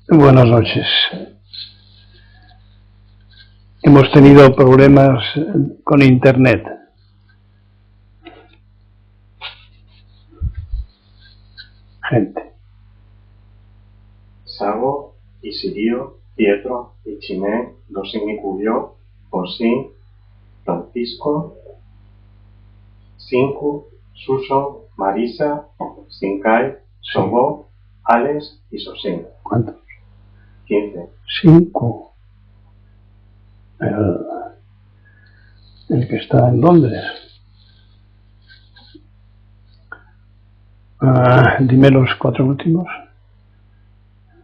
Buenas noches. Hemos tenido problemas con internet. Gente. Sago, Isirio, Pietro, Ichimé, Dosini Cubió, Osín, Francisco, Cinco, Suso, Marisa, Sinkai, Sobó, Alex y Sosín. ¿Cuántos? 15. 5. El que está en Londres. Dime los 4 últimos.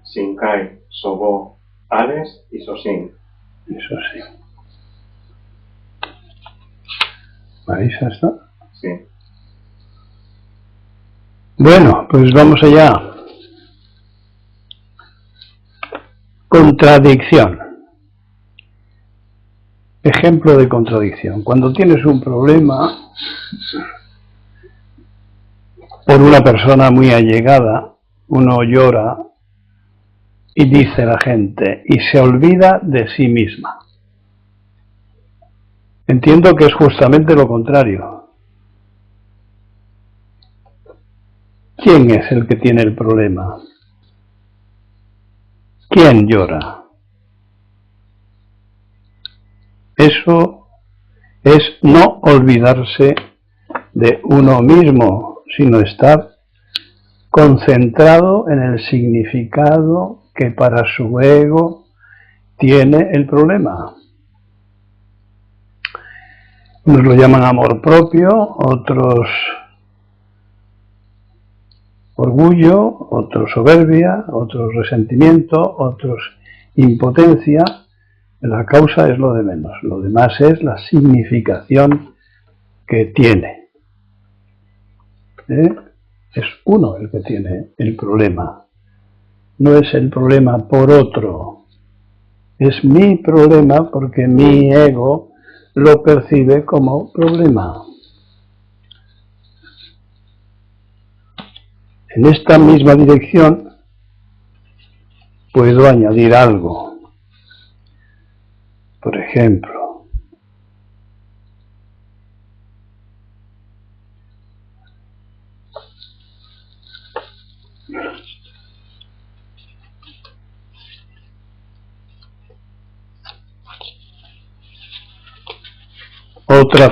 Sinkai, Sobó, Alex y Sosín. Eso sí. ¿Marisa está? Sí. Bueno, pues vamos allá. Contradicción. Ejemplo de contradicción. Cuando tienes un problema por una persona muy allegada, uno llora y dice la gente, y se olvida de sí misma. Entiendo que es justamente lo contrario. ¿Quién es el que tiene el problema? ¿Quién llora? Eso es no olvidarse de uno mismo, sino estar concentrado en el significado que para su ego tiene el problema. Unos lo llaman amor propio, otros orgullo, otros soberbia, otros resentimiento, otros impotencia. La causa es lo de menos, lo demás es la significación que tiene. Es uno el que tiene el problema, no es el problema por otro, es mi problema porque mi ego lo percibe como problema. En esta misma dirección puedo añadir algo. Por ejemplo, otra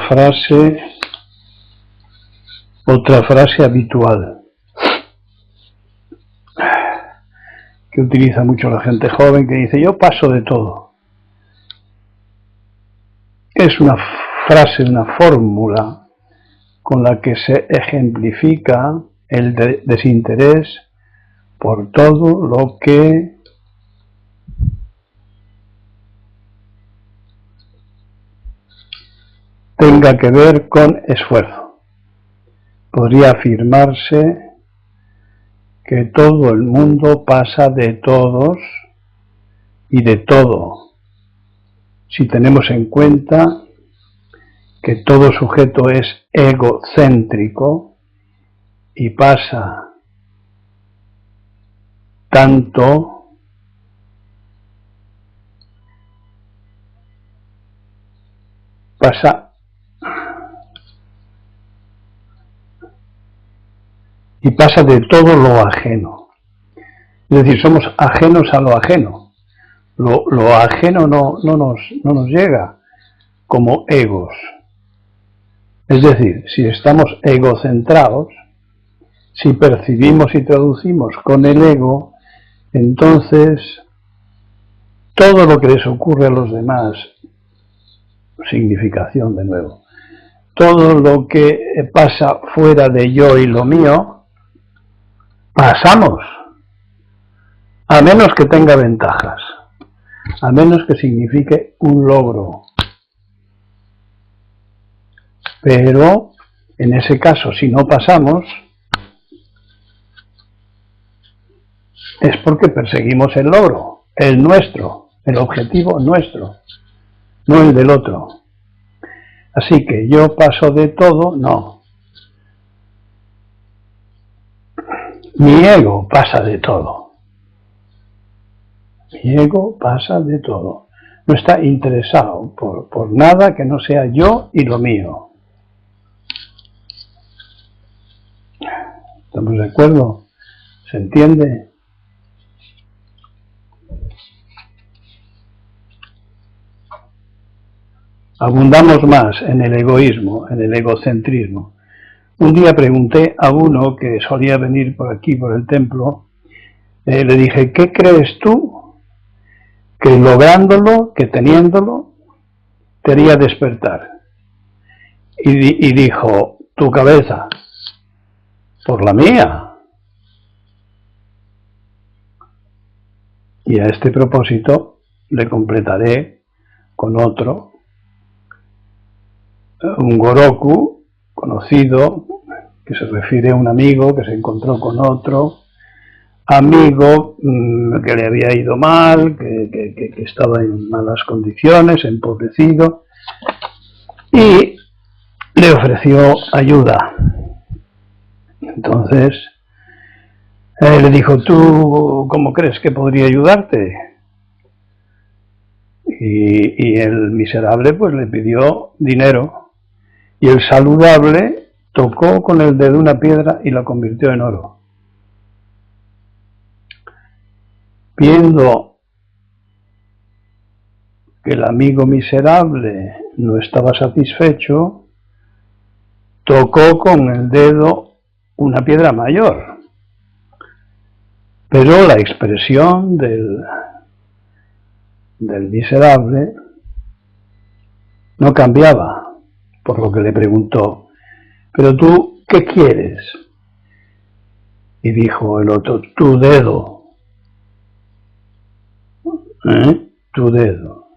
frase habitual que utiliza mucho la gente joven, que dice, yo paso de todo. Es una frase, una fórmula con la que se ejemplifica el desinterés por todo lo que tenga que ver con esfuerzo. Podría afirmarse que todo el mundo pasa de todos y de todo, si tenemos en cuenta que todo sujeto es egocéntrico y pasa de todo lo ajeno. Es decir, somos ajenos a lo ajeno. Lo ajeno no nos llega como egos. Es decir, si estamos egocentrados, si percibimos y traducimos con el ego, entonces todo lo que les ocurre a los demás, significación de nuevo, todo lo que pasa fuera de yo y lo mío, pasamos, a menos que tenga ventajas, a menos que signifique un logro. Pero, en ese caso, si no pasamos, es porque perseguimos el logro, el nuestro, el objetivo nuestro, no el del otro. Así que yo paso de todo, no. Mi ego pasa de todo. Mi ego pasa de todo. No está interesado por nada que no sea yo y lo mío. ¿Estamos de acuerdo? ¿Se entiende? Abundamos más en el egoísmo, en el egocentrismo. Un día pregunté a uno que solía venir por aquí, por el templo, le dije, ¿qué crees tú que lográndolo, que teniéndolo, te haría despertar? Y dijo, tu cabeza, por la mía. Y a este propósito le completaré con otro, un Goroku conocido, que se refiere a un amigo que se encontró con otro amigo que le había ido mal, que estaba en malas condiciones, empobrecido, y le ofreció ayuda. Entonces le dijo, ¿tú cómo crees que podría ayudarte? Y el miserable pues le pidió dinero. Y el saludable tocó con el dedo una piedra y la convirtió en oro. Viendo que el amigo miserable no estaba satisfecho, tocó con el dedo una piedra mayor. Pero la expresión del miserable no cambiaba, por lo que le preguntó, ¿pero tú qué quieres? Y dijo el otro, tu dedo. Tu dedo.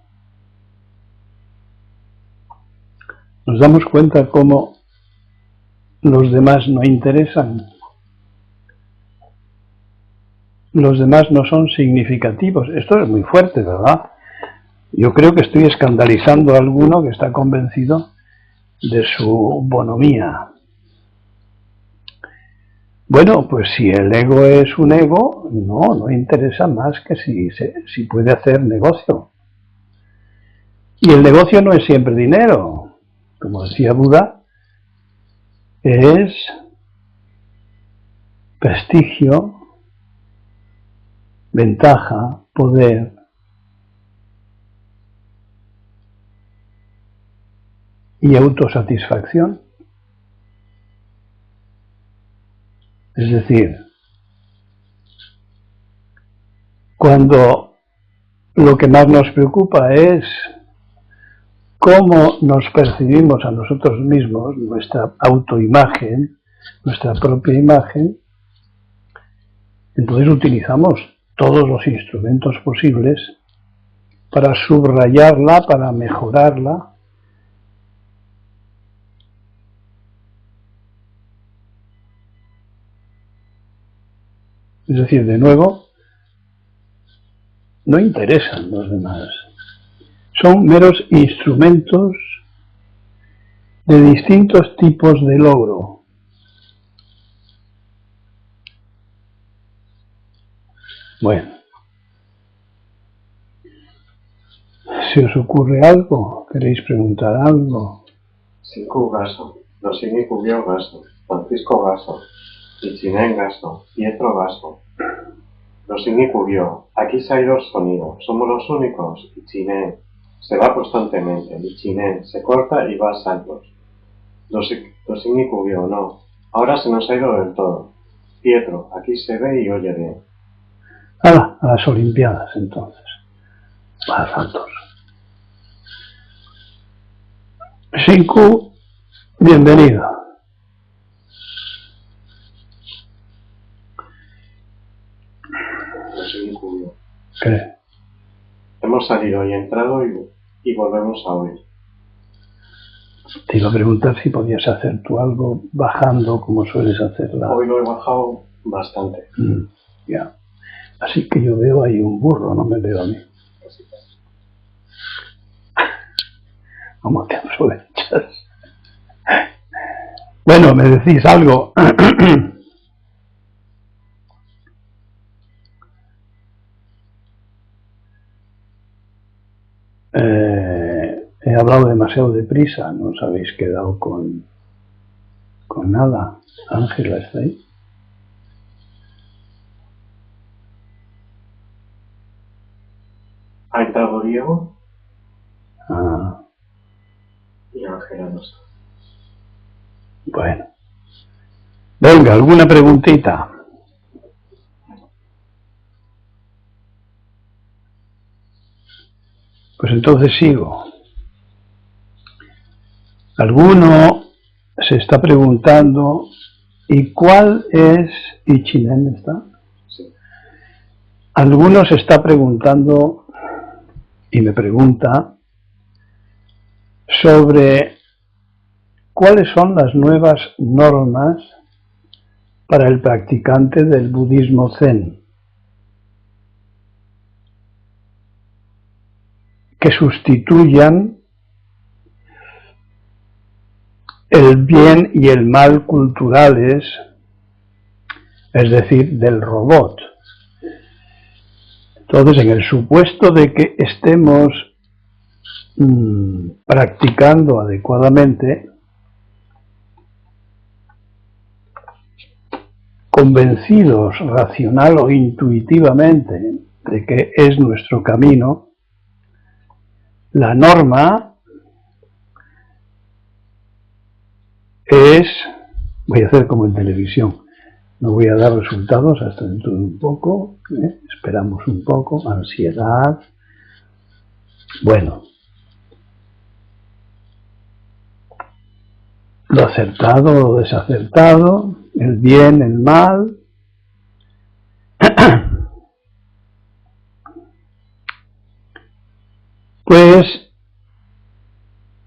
Nos damos cuenta cómo los demás no interesan. Los demás no son significativos. Esto es muy fuerte, ¿verdad? Yo creo que estoy escandalizando a alguno que está convencido de su bonomía. Bueno, pues si el ego es un ego, no interesa más que si puede hacer negocio. Y el negocio no es siempre dinero. Como decía Buda, es prestigio, ventaja, poder. Y autosatisfacción. Es decir, cuando lo que más nos preocupa es cómo nos percibimos a nosotros mismos, nuestra autoimagen, nuestra propia imagen, entonces utilizamos todos los instrumentos posibles para subrayarla, para mejorarla. Es decir, de nuevo, no interesan los demás. Son meros instrumentos de distintos tipos de logro. Bueno, ¿se os ocurre algo? ¿Queréis preguntar algo? Cinco Gaso, Dosini Cubio Gaso, Francisco Gaso, Ichinen Gaso, Pietro Gaso. Dosini Cubio, aquí se ha ido el sonido, somos los únicos. Ichinen, se va constantemente. Ichinen, se corta y va a saltos. Dosini Cubio, no, ahora se nos ha ido del todo. Pietro, aquí se ve y oye bien. A las Olimpiadas entonces, a saltos. Shinku, bienvenido. ¿Qué? Hemos salido y entrado y volvemos a oír. Te iba a preguntar si podías hacer tú algo bajando como sueles hacerla. Hoy lo he bajado bastante. Ya. Así que yo veo ahí un burro, no me veo a mí. ¿Cómo te aprovechas? Bueno, me decís algo. He hablado demasiado deprisa, no os habéis quedado con nada. Ángela, ¿está ahí? ¿Ha entrado Diego? Ah, Y Ángela no está. bueno. Venga, ¿alguna preguntita? Pues entonces sigo. Alguno se está preguntando, ¿y cuál es? ¿Y Chinen está? Sí. Alguno se está preguntando y me pregunta sobre cuáles son las nuevas normas para el practicante del budismo zen que sustituyan el bien y el mal culturales, es decir, del robot. Entonces, en el supuesto de que estemos practicando adecuadamente, convencidos racional o intuitivamente de que es nuestro camino, la norma es, voy a hacer como en televisión, no voy a dar resultados hasta dentro de un poco, esperamos un poco, ansiedad, bueno, lo acertado, lo desacertado, el bien, el mal. Pues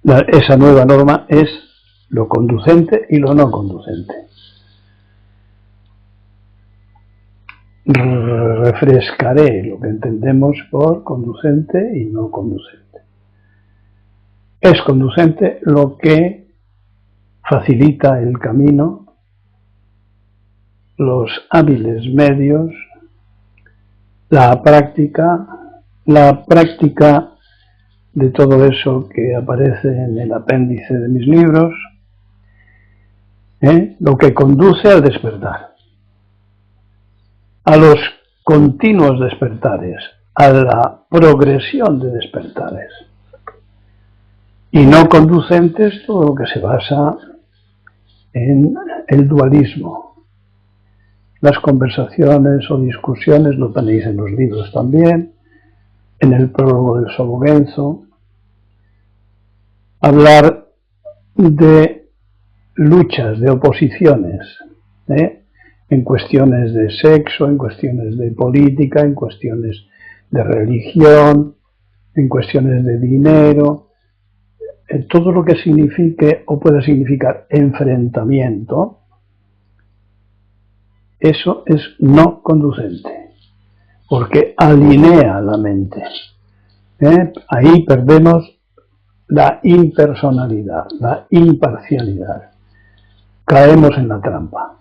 esa nueva norma es lo conducente y lo no conducente. Refrescaré lo que entendemos por conducente y no conducente. Es conducente lo que facilita el camino, los hábiles medios, la práctica de todo eso que aparece en el apéndice de mis libros, lo que conduce al despertar, a los continuos despertares, a la progresión de despertares, y no conducentes todo lo que se basa en el dualismo. Las conversaciones o discusiones lo tenéis en los libros también, en el prólogo del Sobogenzo. Hablar de luchas, de oposiciones, en cuestiones de sexo, en cuestiones de política, en cuestiones de religión, en cuestiones de dinero, en todo lo que signifique o pueda significar enfrentamiento, eso es no conducente, porque alinea la mente. Ahí perdemos la impersonalidad, la imparcialidad. Caemos en la trampa.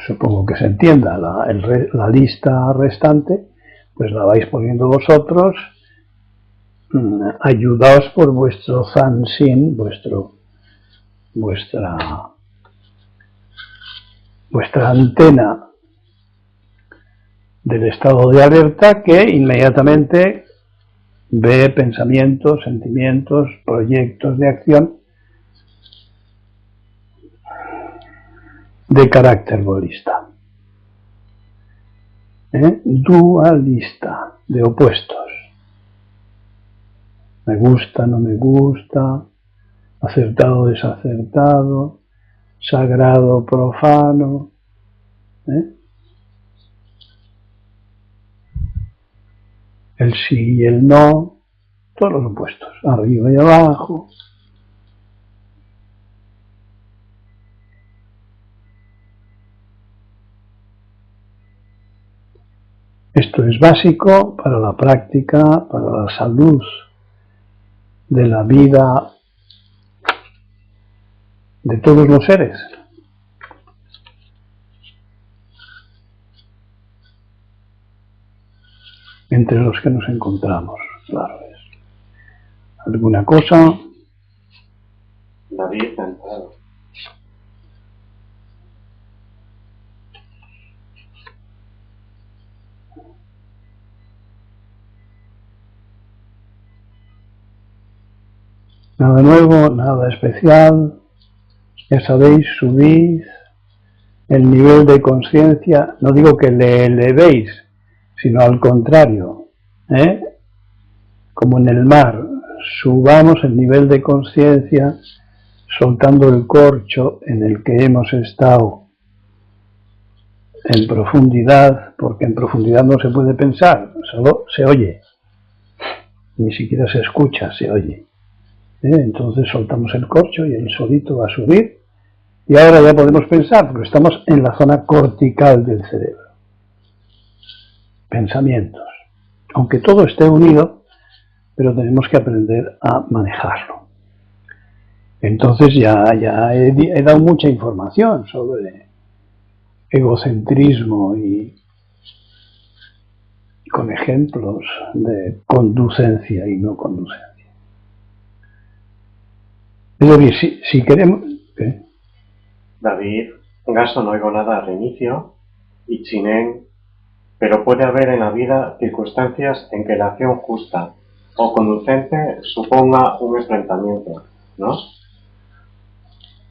Supongo que se entienda la lista restante, pues la vais poniendo vosotros, ayudaos por vuestro Zanshin, vuestra antena del estado de alerta que inmediatamente ve pensamientos, sentimientos, proyectos de acción de carácter dualista, dualista, de opuestos. Me gusta, no me gusta, acertado, desacertado, sagrado, profano. El sí y el no, todos los opuestos, arriba y abajo. Esto es básico para la práctica, para la salud de la vida de todos los seres. entre los que nos encontramos, claro es. ¿Alguna cosa? David entrado. Nada nuevo, nada especial. Ya sabéis, subid el nivel de conciencia. No digo que le elevéis, sino al contrario, como en el mar, subamos el nivel de conciencia soltando el corcho en el que hemos estado en profundidad, porque en profundidad no se puede pensar, solo se oye, ni siquiera se escucha, se oye. Entonces soltamos el corcho y el solito va a subir y ahora ya podemos pensar, porque estamos en la zona cortical del cerebro. Pensamientos. Aunque todo esté unido, pero tenemos que aprender a manejarlo. Entonces ya he dado mucha información sobre egocentrismo y con ejemplos de conducencia y no conducencia. Es decir, si queremos... ¿qué? David, Gaso no oigo nada al inicio, y Chinén, pero puede haber en la vida circunstancias en que la acción justa o conducente suponga un enfrentamiento, ¿no?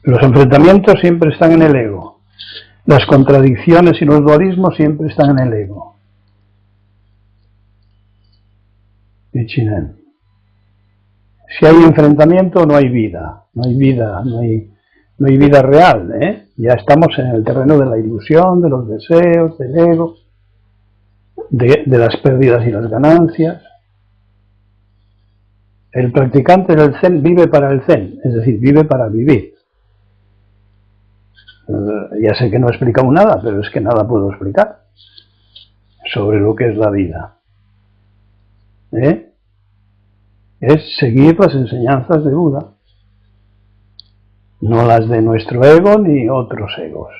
Los enfrentamientos siempre están en el ego. Las contradicciones y los dualismos siempre están en el ego. Y Chinén. Si hay enfrentamiento, no hay vida. No hay vida, no hay vida real. Ya estamos en el terreno de la ilusión, de los deseos, del ego, de las pérdidas y las ganancias. El practicante del Zen vive para el Zen, es decir, vive para vivir. Ya sé que no he explicado nada, pero es que nada puedo explicar sobre lo que es la vida. Es seguir las enseñanzas de Buda, no las de nuestro ego ni otros egos.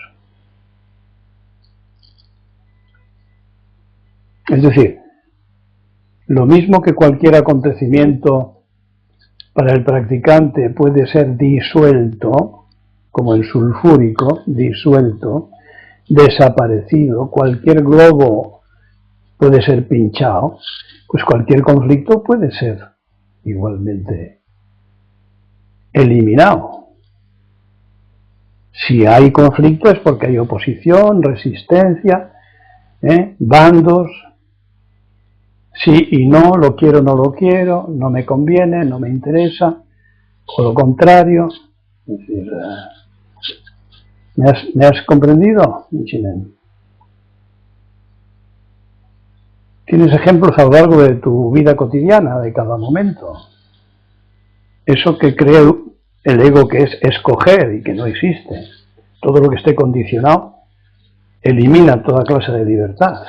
Es decir, lo mismo que cualquier acontecimiento para el practicante puede ser disuelto, como el sulfúrico, disuelto, desaparecido, cualquier globo puede ser pinchado, pues cualquier conflicto puede ser igualmente eliminado. Si hay conflicto es porque hay oposición, resistencia, bandos, sí y no, lo quiero, no lo quiero, no me conviene, no me interesa, o lo contrario. Es decir, ¿me has comprendido, Chinen? Tienes ejemplos a lo largo de tu vida cotidiana, de cada momento. Eso que cree el ego que es escoger y que no existe. Todo lo que esté condicionado elimina toda clase de libertad.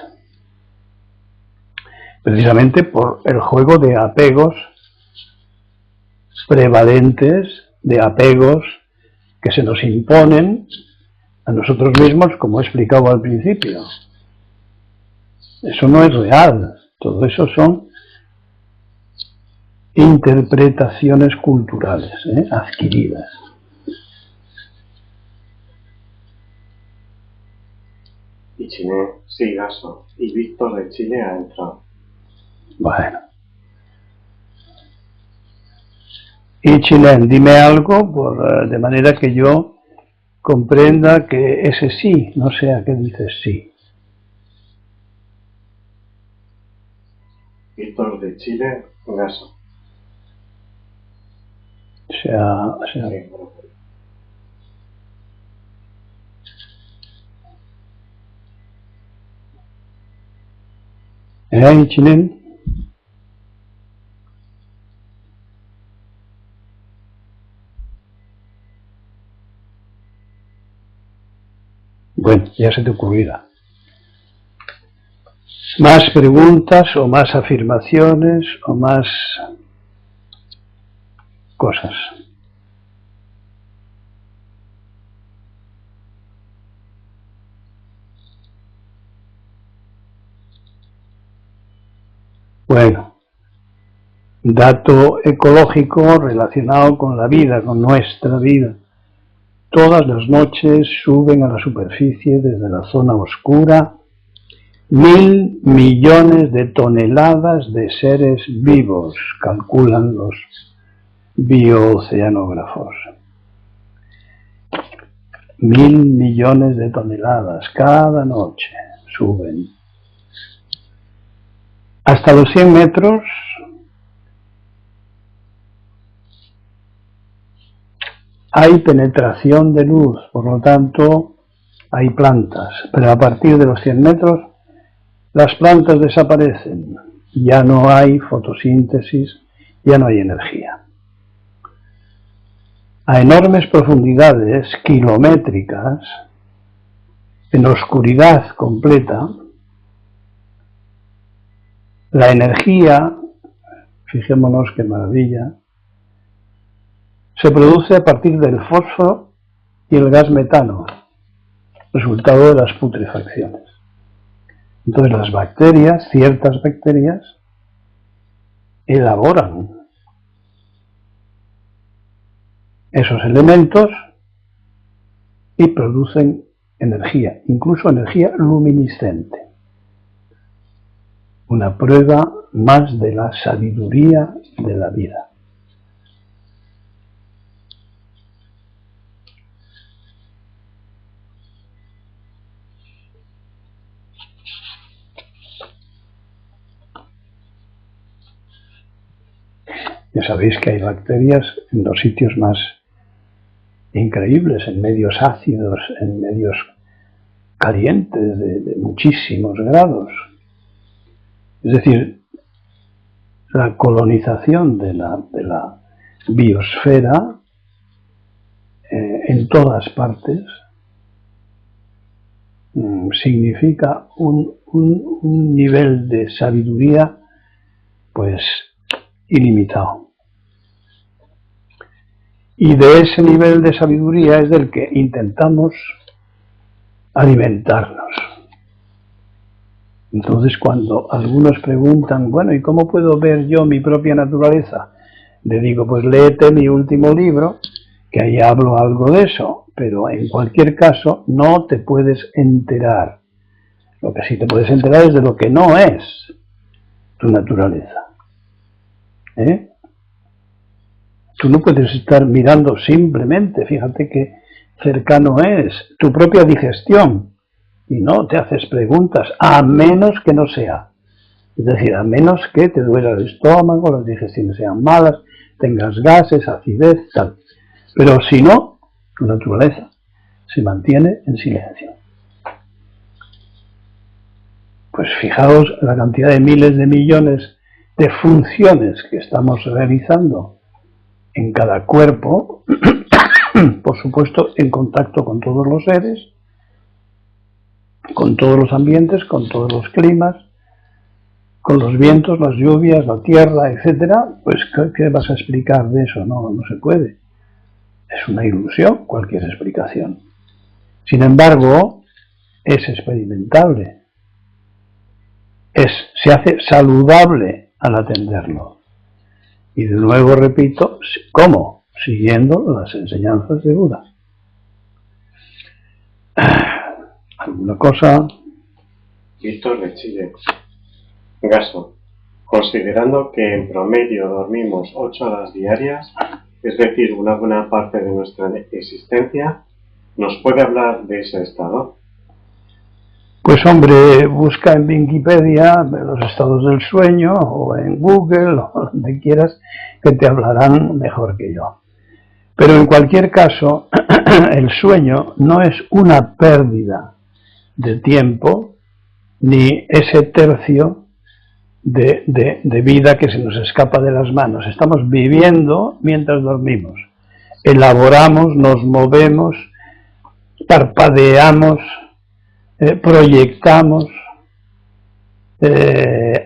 Precisamente por el juego de apegos prevalentes, de apegos que se nos imponen a nosotros mismos, como he explicado al principio. Eso no es real, todo eso son interpretaciones culturales, adquiridas. Y Chinén, sí, Gaso, y Víctor de Chile ha entrado. Bueno. Y Chilén, dime algo de manera que yo comprenda que ese sí, no sé a qué dices sí. Víctor de Chile, Gaso. O sea, Sí, Chilén. Bueno, ya se te ocurrirá. Más preguntas o más afirmaciones o más cosas. Bueno, dato ecológico relacionado con la vida, con nuestra vida. Todas las noches suben a la superficie desde la zona oscura 1.000 millones de toneladas de seres vivos, calculan los biooceanógrafos. 1.000 millones de toneladas cada noche suben. Hasta los 100 metros hay penetración de luz, por lo tanto hay plantas, pero a partir de los 100 metros las plantas desaparecen, ya no hay fotosíntesis, ya no hay energía. A enormes profundidades kilométricas, en oscuridad completa, la energía, fijémonos qué maravilla, se produce a partir del fósforo y el gas metano, resultado de las putrefacciones. Entonces las bacterias, ciertas bacterias, elaboran esos elementos y producen energía, incluso energía luminiscente. Una prueba más de la sabiduría de la vida. Ya sabéis que hay bacterias en los sitios más increíbles, en medios ácidos, en medios calientes de muchísimos grados. Es decir, la colonización de la biosfera en todas partes significa un nivel de sabiduría pues ilimitado. Y de ese nivel de sabiduría es del que intentamos alimentarnos. Entonces, cuando algunos preguntan, bueno, ¿y cómo puedo ver yo mi propia naturaleza? Le digo, pues léete mi último libro, que ahí hablo algo de eso, pero en cualquier caso no te puedes enterar. Lo que sí te puedes enterar es de lo que no es tu naturaleza. Tú no puedes estar mirando simplemente, fíjate qué cercano es, tu propia digestión, y no te haces preguntas, a menos que no sea. Es decir, a menos que te duela el estómago, las digestiones sean malas, tengas gases, acidez, tal. Pero si no, tu naturaleza se mantiene en silencio. Pues fijaos la cantidad de miles de millones de funciones que estamos realizando en cada cuerpo, por supuesto en contacto con todos los seres, con todos los ambientes, con todos los climas, con los vientos, las lluvias, la tierra, etcétera. Pues ¿qué vas a explicar de eso? No se puede. Es una ilusión cualquier explicación. Sin embargo, es experimentable. Se hace saludable al atenderlo. Y de nuevo repito, ¿cómo? Siguiendo las enseñanzas de Buda. ¿Alguna cosa? Víctor de Chile. Gaso. Considerando que en promedio dormimos 8 horas diarias, es decir, una buena parte de nuestra existencia, ¿nos puede hablar de ese estado? Pues hombre, busca en Wikipedia los estados del sueño o en Google o donde quieras, que te hablarán mejor que yo. Pero en cualquier caso, el sueño no es una pérdida de tiempo ni ese tercio de vida que se nos escapa de las manos. Estamos viviendo mientras dormimos. Elaboramos, nos movemos, parpadeamos, proyectamos,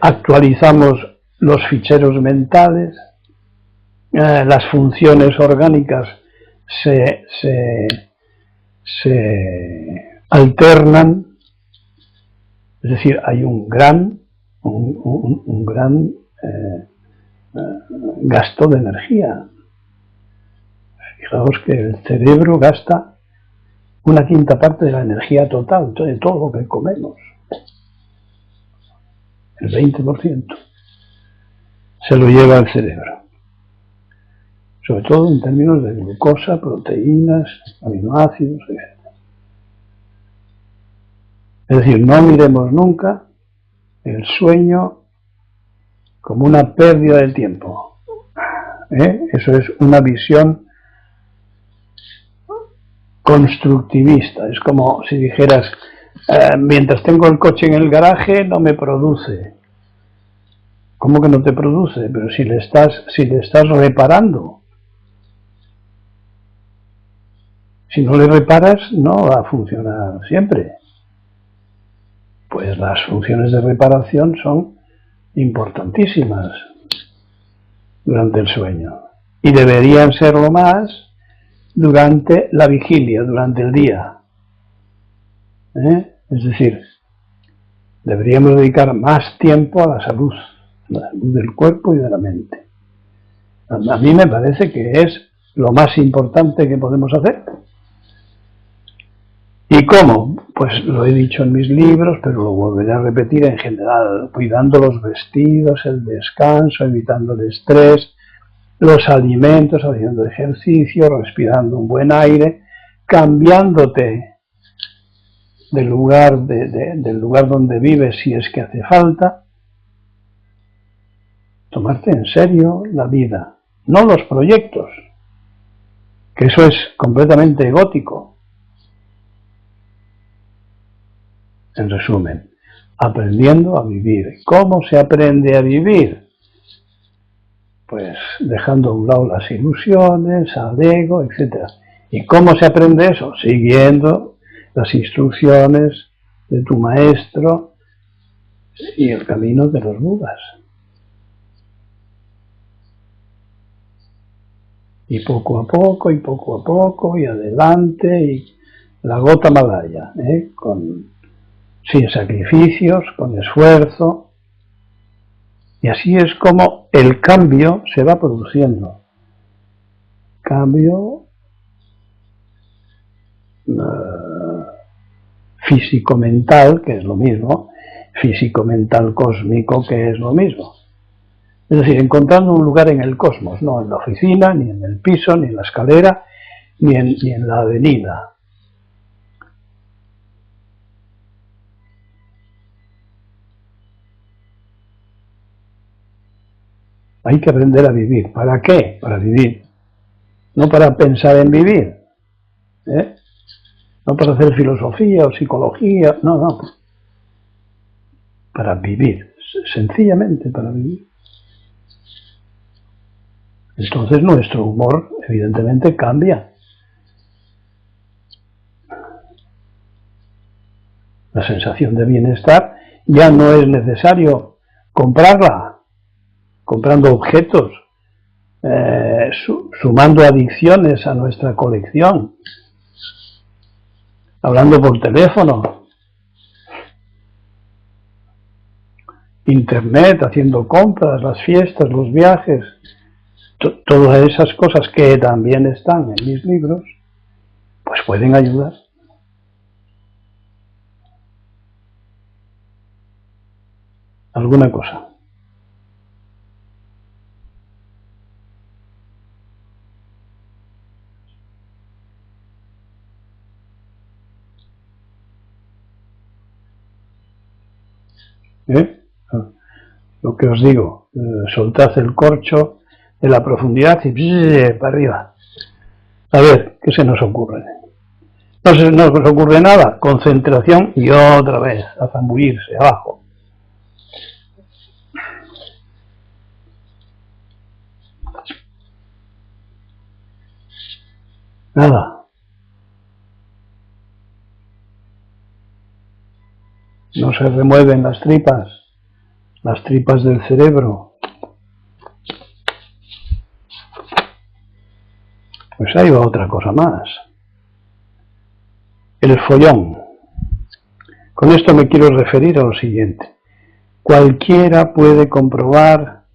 actualizamos los ficheros mentales, las funciones orgánicas se alternan, es decir, hay un gran un gran gasto de energía. Fijaos que el cerebro gasta una quinta parte de la energía total, de todo lo que comemos. El 20% se lo lleva el cerebro. Sobre todo en términos de glucosa, proteínas, aminoácidos, etc. Es decir, no miremos nunca el sueño como una pérdida de tiempo. Eso es una visión constructivista. Es como si dijeras, mientras tengo el coche en el garaje no me produce. ¿Cómo que no te produce? Pero si le estás reparando. Si no le reparas, no va a funcionar siempre. Pues las funciones de reparación son importantísimas durante el sueño. Y deberían serlo más durante la vigilia, durante el día. Es decir, deberíamos dedicar más tiempo a la salud del cuerpo y de la mente. A mí me parece que es lo más importante que podemos hacer. ¿Y cómo? Pues lo he dicho en mis libros, pero lo volveré a repetir en general, cuidando los vestidos, el descanso, evitando el estrés, los alimentos, haciendo ejercicio, respirando un buen aire, cambiándote del lugar donde vives si es que hace falta, tomarte en serio la vida, no los proyectos, que eso es completamente egótico. En resumen, aprendiendo a vivir. ¿Cómo se aprende a vivir? Pues dejando a un lado las ilusiones, al ego, etc. ¿Y cómo se aprende eso? Siguiendo las instrucciones de tu maestro y el camino de los Budas. Y poco a poco, y adelante, y la gota malaya, sin sacrificios, con esfuerzo, y así es como el cambio se va produciendo. Cambio físico-mental, que es lo mismo, físico-mental cósmico, que es lo mismo. Es decir, encontrando un lugar en el cosmos, no en la oficina, ni en el piso, ni en la escalera, ni en la avenida. Hay que aprender a vivir. ¿Para qué? Para vivir. No para pensar en vivir. No para hacer filosofía o psicología. No. Para vivir. Sencillamente para vivir. Entonces nuestro humor, evidentemente, cambia. La sensación de bienestar ya no es necesario comprarla. Comprando objetos, sumando adicciones a nuestra colección, hablando por teléfono, internet, haciendo compras, las fiestas, los viajes, todas esas cosas que también están en mis libros, pues pueden ayudar. ¿Alguna cosa? Lo que os digo, soltad el corcho de la profundidad y para arriba. A ver, ¿qué se nos ocurre? No se nos ocurre nada, concentración y otra vez a zambullirse abajo. Nada. No se remueven las tripas del cerebro. Pues ahí va otra cosa más. El follón. Con esto me quiero referir a lo siguiente. Cualquiera puede comprobar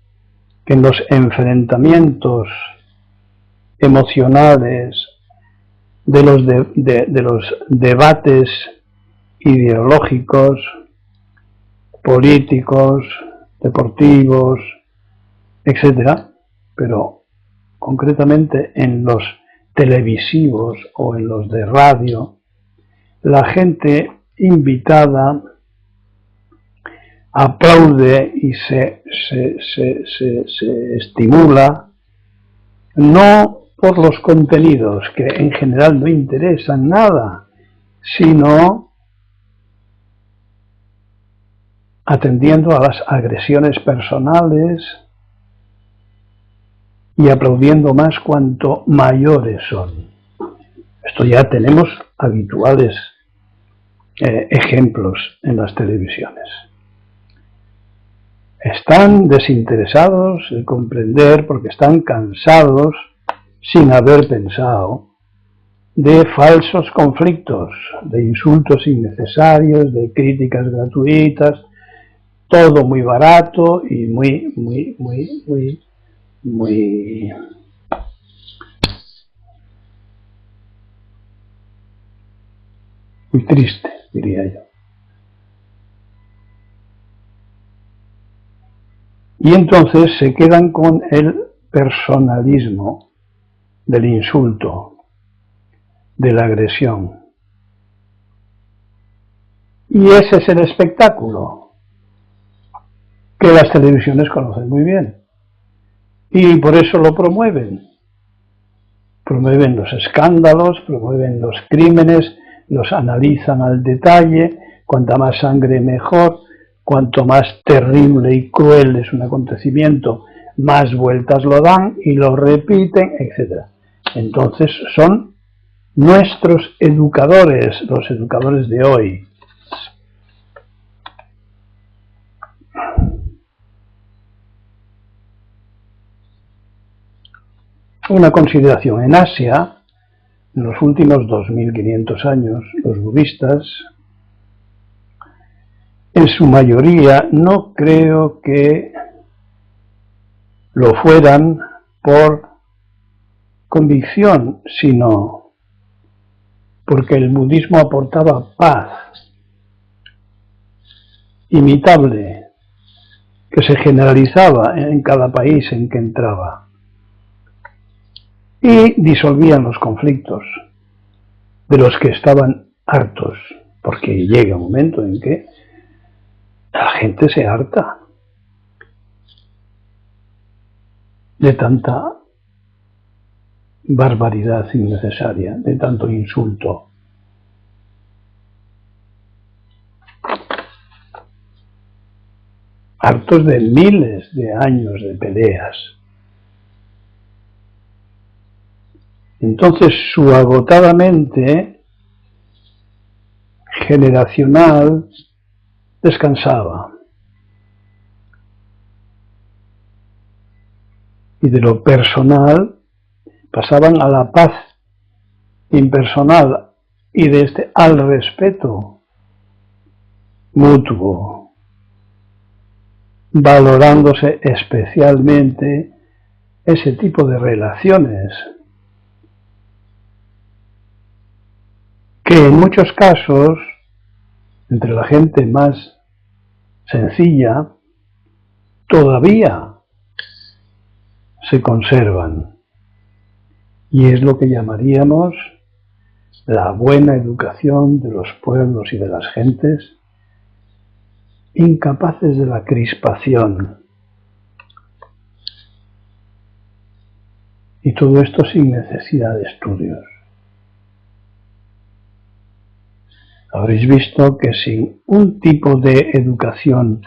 que en los enfrentamientos emocionales de los debates ideológicos, políticos, deportivos, etcétera, pero concretamente en los televisivos o en los de radio, la gente invitada aplaude y se estimula, no por los contenidos, que en general no interesan nada, sino atendiendo a las agresiones personales y aplaudiendo más cuanto mayores son. Esto ya tenemos habituales ejemplos en las televisiones. Están desinteresados de comprender porque están cansados, sin haber pensado, de falsos conflictos, de insultos innecesarios, de críticas gratuitas, todo muy barato y muy triste, diría yo. Y entonces se quedan con el personalismo del insulto, de la agresión. Y ese es el espectáculo que las televisiones conocen muy bien. Y por eso lo promueven. Promueven los escándalos, promueven los crímenes, los analizan al detalle, cuanta más sangre mejor, cuanto más terrible y cruel es un acontecimiento, más vueltas lo dan y lo repiten, etc. Entonces son nuestros educadores, los educadores de hoy. Una consideración: en Asia, en los últimos 2500 años, los budistas, en su mayoría, no creo que lo fueran por convicción, sino porque el budismo aportaba paz imitable, que se generalizaba en cada país en que entraba, y disolvían los conflictos de los que estaban hartos, porque llega un momento en que la gente se harta de tanta barbaridad innecesaria, de tanto insulto. Hartos de miles de años de peleas. Entonces su agotada mente generacional descansaba. Y de lo personal pasaban a la paz impersonal y de este al respeto mutuo, valorándose especialmente ese tipo de relaciones que en muchos casos, entre la gente más sencilla, todavía se conservan. Y es lo que llamaríamos la buena educación de los pueblos y de las gentes, incapaces de la crispación. Y todo esto sin necesidad de estudios. Habréis visto que sin un tipo de educación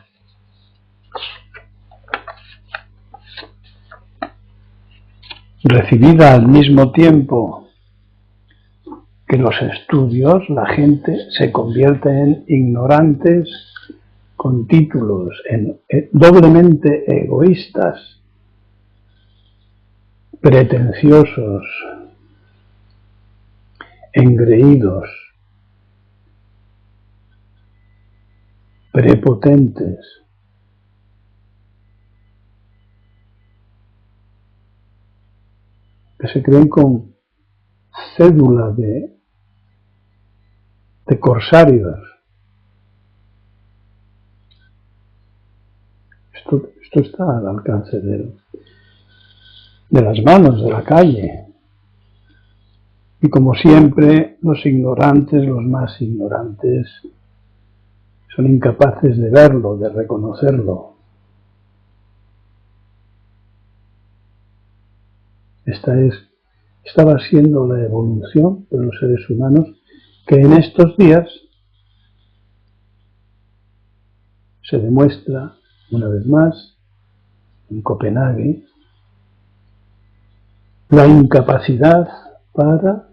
recibida al mismo tiempo que los estudios, la gente se convierte en ignorantes con títulos, en doblemente egoístas, pretenciosos, engreídos, prepotentes, que se creen con cédula de corsarios. Esto está al alcance de las manos, de la calle. Y como siempre, los ignorantes, los más ignorantes, son incapaces de verlo, de reconocerlo. Estaba siendo la evolución de los seres humanos que en estos días se demuestra una vez más en Copenhague la incapacidad para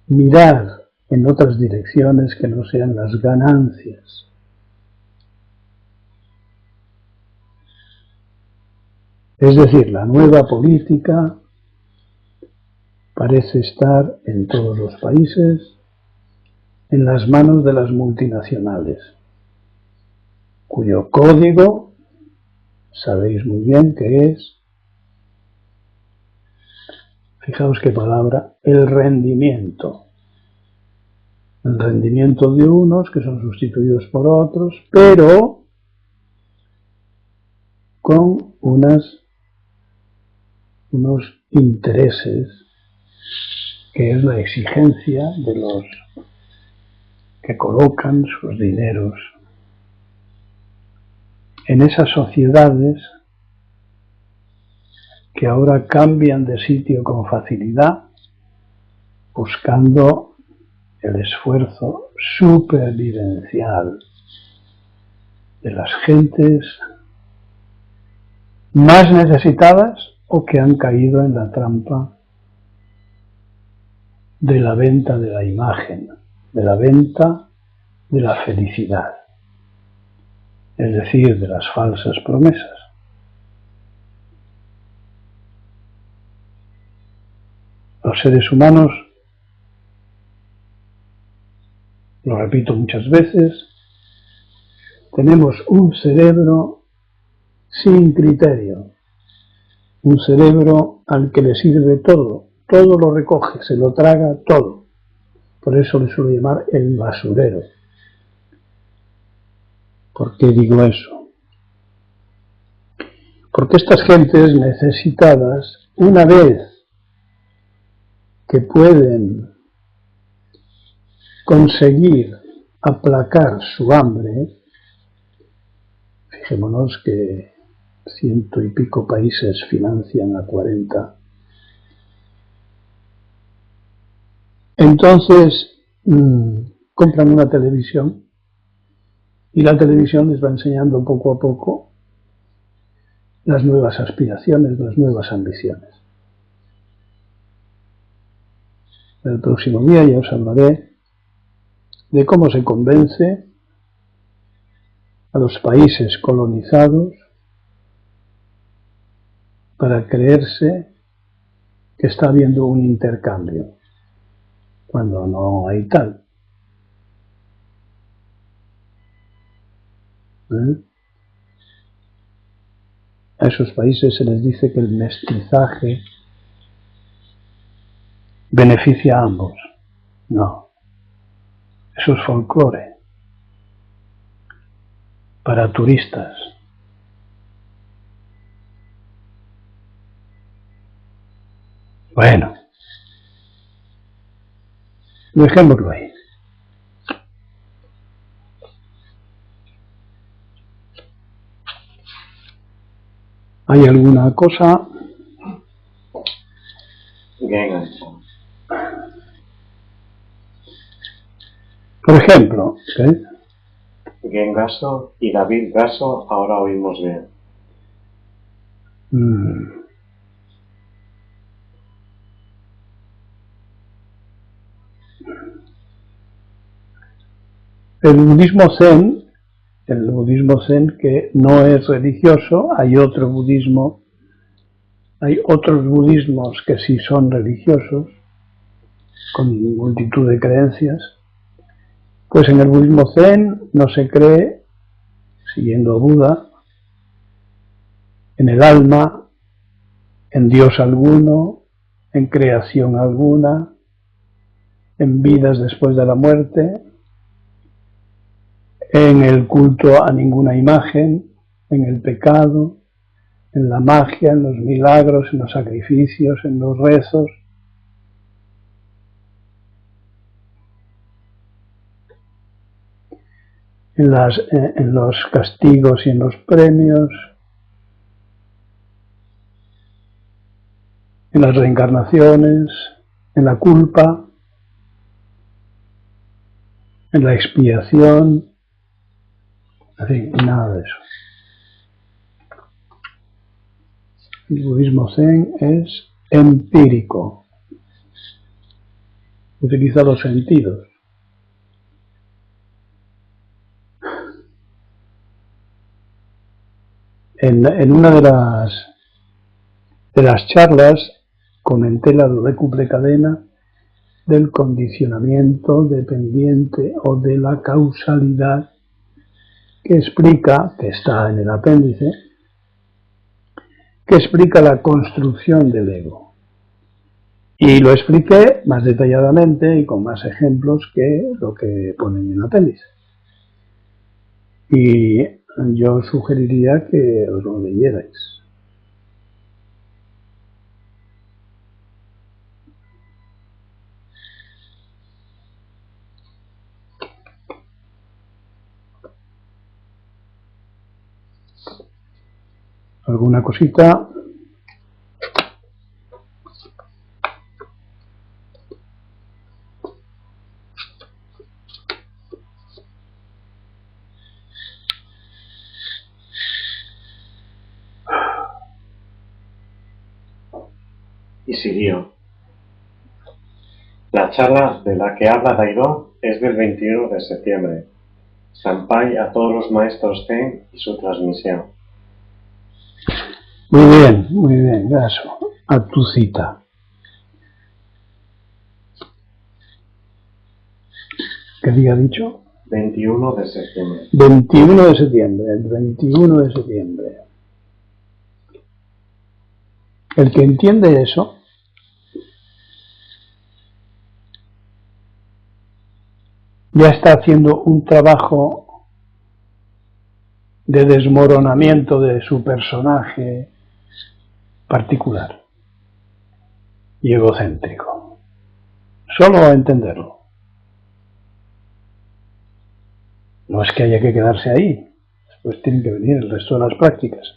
mirar en otras direcciones que no sean las ganancias. Es decir, la nueva política parece estar en todos los países en las manos de las multinacionales, cuyo código sabéis muy bien que es, fijaos qué palabra, el rendimiento. El rendimiento de unos que son sustituidos por otros, pero con unos intereses, que es la exigencia de los que colocan sus dineros en esas sociedades que ahora cambian de sitio con facilidad, buscando el esfuerzo supervivencial de las gentes más necesitadas o que han caído en la trampa de la venta de la imagen, de la venta de la felicidad, es decir, de las falsas promesas. Los seres humanos, lo repito muchas veces, tenemos un cerebro sin criterio, un cerebro al que le sirve todo, todo lo recoge, se lo traga todo. Por eso le suelo llamar el basurero. ¿Por qué digo eso? Porque estas gentes necesitadas, una vez que pueden conseguir aplacar su hambre, fijémonos que 100 y pico países financian a 40, entonces compran una televisión y la televisión les va enseñando poco a poco las nuevas aspiraciones, las nuevas ambiciones. El próximo día ya os hablaré de cómo se convence a los países colonizados para creerse que está habiendo un intercambio, cuando no hay tal. A esos países se les dice que el mestizaje beneficia a ambos. No, eso es folclore para turistas. Bueno, dejémoslo ahí. ¿Hay alguna cosa? Por ejemplo, ¿qué? Gengaso y David Gaso ahora oímos bien. El budismo zen que no es religioso, hay otros budismos que sí son religiosos, con multitud de creencias. Pues en el budismo zen no se cree, siguiendo a Buda, en el alma en Dios alguno, en creación alguna, en vidas después de la muerte, en el culto a ninguna imagen, en el pecado, en la magia, en los milagros, en los sacrificios, en los rezos. En los castigos y en los premios, en las reencarnaciones, en la culpa, en la expiación, en fin, nada de eso. El budismo zen es empírico, utiliza los sentidos. En una de las charlas comenté la dodecuple cadena del condicionamiento dependiente o de la causalidad que explica, que está en el apéndice, que explica la construcción del ego. Y lo expliqué más detalladamente y con más ejemplos que lo que ponen en el apéndice. Y yo sugeriría que os lo leyerais. ¿Alguna cosita? Y siguió. La charla de la que habla Daido es del 21 de septiembre. Sampai a todos los maestros Zen y su transmisión. Muy bien, gracias. A tu cita. ¿Qué día ha dicho? 21 de septiembre. 21 de septiembre, el 21 de septiembre. El que entiende eso, ya está haciendo un trabajo de desmoronamiento de su personaje particular y egocéntrico. Solo a entenderlo. No es que haya que quedarse ahí, después tienen que venir el resto de las prácticas.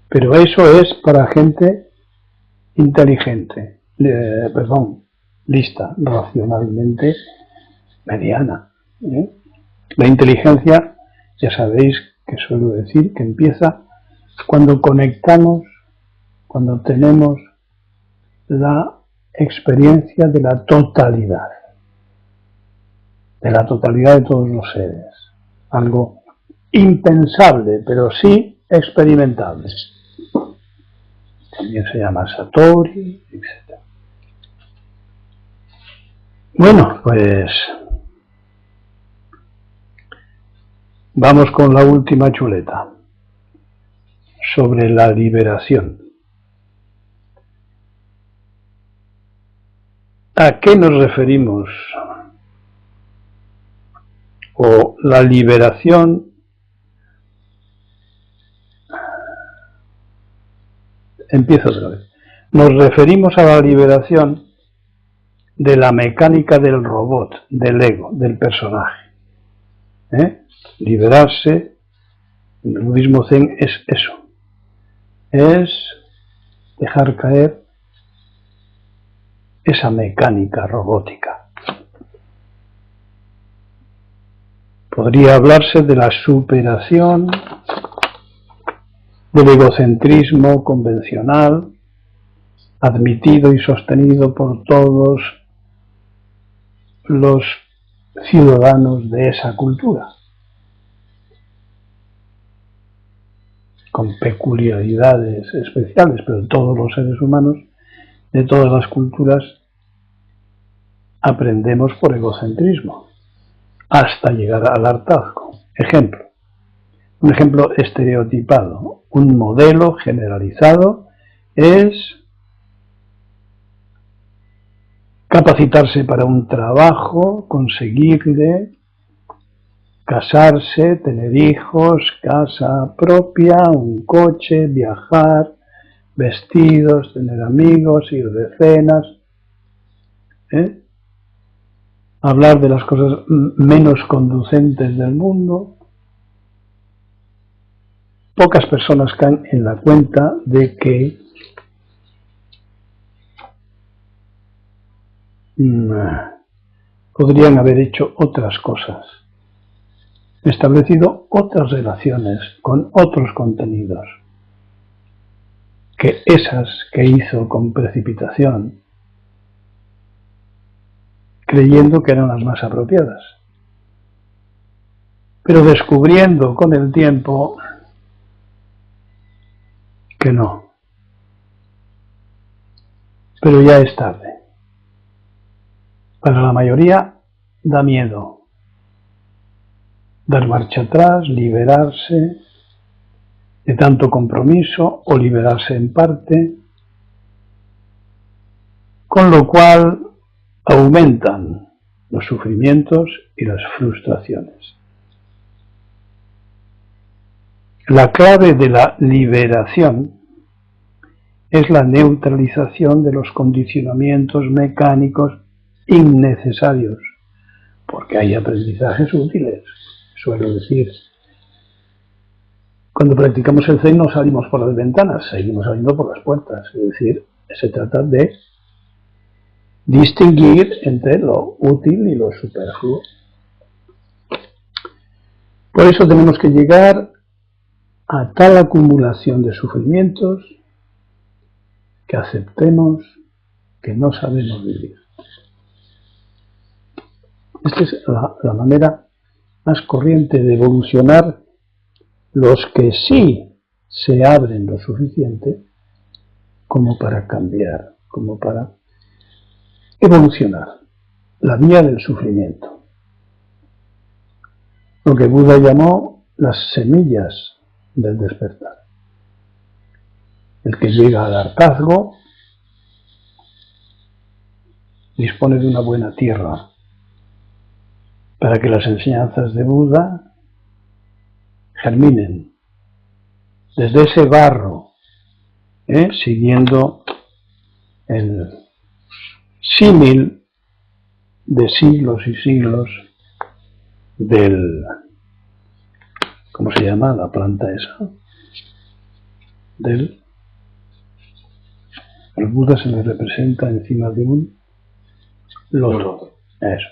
Pero eso es para gente inteligente, lista, racionalmente mediana. La inteligencia, ya sabéis que suelo decir que empieza cuando conectamos, cuando tenemos la experiencia de la totalidad de todos los seres. Algo impensable, pero sí experimentable. También se llama Satori, etc. Bueno, pues vamos con la última chuleta sobre la liberación. ¿A qué nos referimos? O la liberación empiezo otra vez. Nos referimos a la liberación de la mecánica del robot, del ego, del personaje. Liberarse, en el budismo zen es eso. Es dejar caer esa mecánica robótica. Podría hablarse de la superación del egocentrismo convencional, admitido y sostenido por todos los ciudadanos de esa cultura, con peculiaridades especiales, pero todos los seres humanos de todas las culturas aprendemos por egocentrismo, hasta llegar al hartazgo. Un ejemplo estereotipado, un modelo generalizado es capacitarse para un trabajo, conseguirle, casarse, tener hijos, casa propia, un coche, viajar, vestidos, tener amigos, ir de cenas, hablar de las cosas menos conducentes del mundo. Pocas personas caen en la cuenta de que podrían haber hecho otras cosas, establecido otras relaciones con otros contenidos, que esas que hizo con precipitación, creyendo que eran las más apropiadas, pero descubriendo con el tiempo que no. Pero ya es tarde. Para la mayoría da miedo dar marcha atrás, liberarse de tanto compromiso o liberarse en parte, con lo cual aumentan los sufrimientos y las frustraciones. La clave de la liberación es la neutralización de los condicionamientos mecánicos innecesarios, porque hay aprendizajes útiles. Suelo decir, cuando practicamos el Zen no salimos por las ventanas, seguimos saliendo por las puertas. Es decir, se trata de distinguir entre lo útil y lo superfluo. Por eso tenemos que llegar a tal acumulación de sufrimientos que aceptemos que no sabemos vivir. Esta es la manera más corriente de evolucionar los que sí se abren lo suficiente como para cambiar, como para evolucionar. La vía del sufrimiento. Lo que Buda llamó las semillas del despertar. El que llega al hartazgo dispone de una buena tierra para que las enseñanzas de Buda germinen desde ese barro, siguiendo el símil de siglos y siglos del, ¿cómo se llama la planta esa? El Buda se me representa encima de un loto. Eso.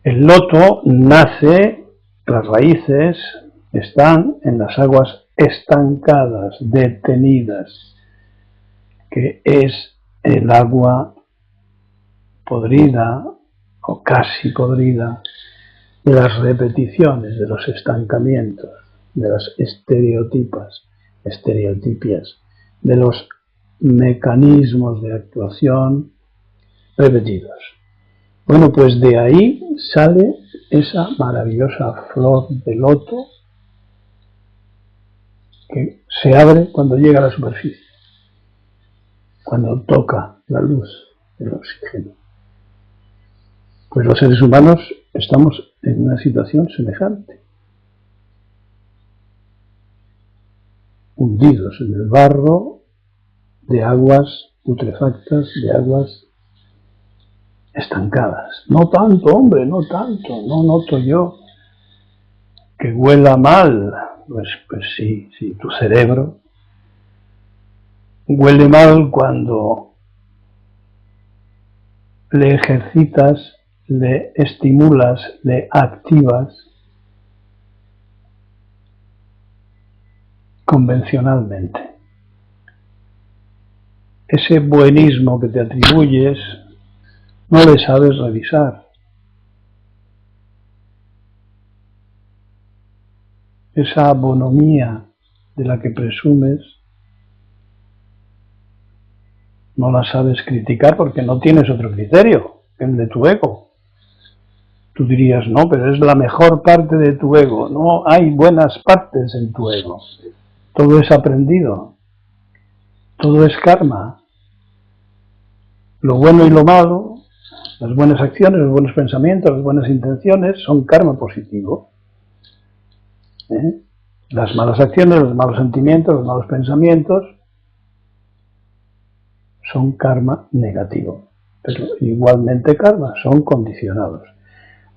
El loto nace, las raíces están en las aguas estancadas, detenidas, que es el agua podrida o casi podrida de las repeticiones, de los estancamientos, de las estereotipias, de los mecanismos de actuación repetidos. Bueno, pues de ahí sale esa maravillosa flor de loto que se abre cuando llega a la superficie, cuando toca la luz del oxígeno. Pues los seres humanos estamos en una situación semejante, hundidos en el barro de aguas putrefactas, de aguas estancadas. No tanto, hombre, no tanto, no noto yo que huela mal. Pues sí, tu cerebro huele mal cuando le ejercitas, le estimulas, le activas convencionalmente. Ese buenismo que te atribuyes no le sabes revisar. Esa bonomía de la que presumes no la sabes criticar porque no tienes otro criterio que el de tu ego. Tú dirías, no, pero es la mejor parte de tu ego. No hay buenas partes en tu ego. Todo es aprendido. Todo es karma. Lo bueno y lo malo, las buenas acciones, los buenos pensamientos, las buenas intenciones son karma positivo. Las malas acciones, los malos sentimientos, los malos pensamientos son karma negativo. Pero igualmente karma, son condicionados.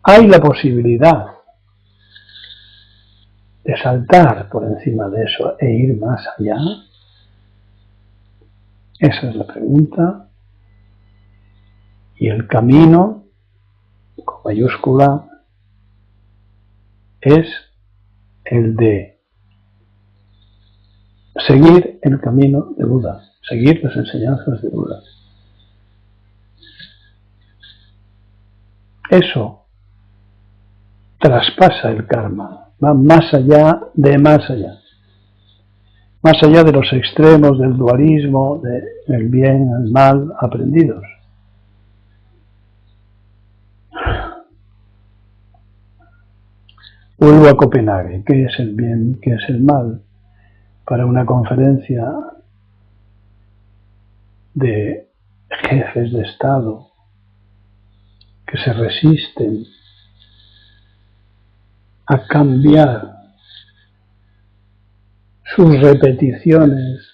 Hay la posibilidad de saltar por encima de eso e ir más allá. Esa es la pregunta. Y el camino, con mayúscula, es el de seguir el camino de Buda, seguir las enseñanzas de Buda. Eso traspasa el karma, va más allá de más allá. Más allá de los extremos del dualismo, del bien, el mal, aprendidos. Vuelvo a Copenhague. ¿Qué es el bien? ¿Qué es el mal? Para una conferencia de jefes de Estado que se resisten a cambiar sus repeticiones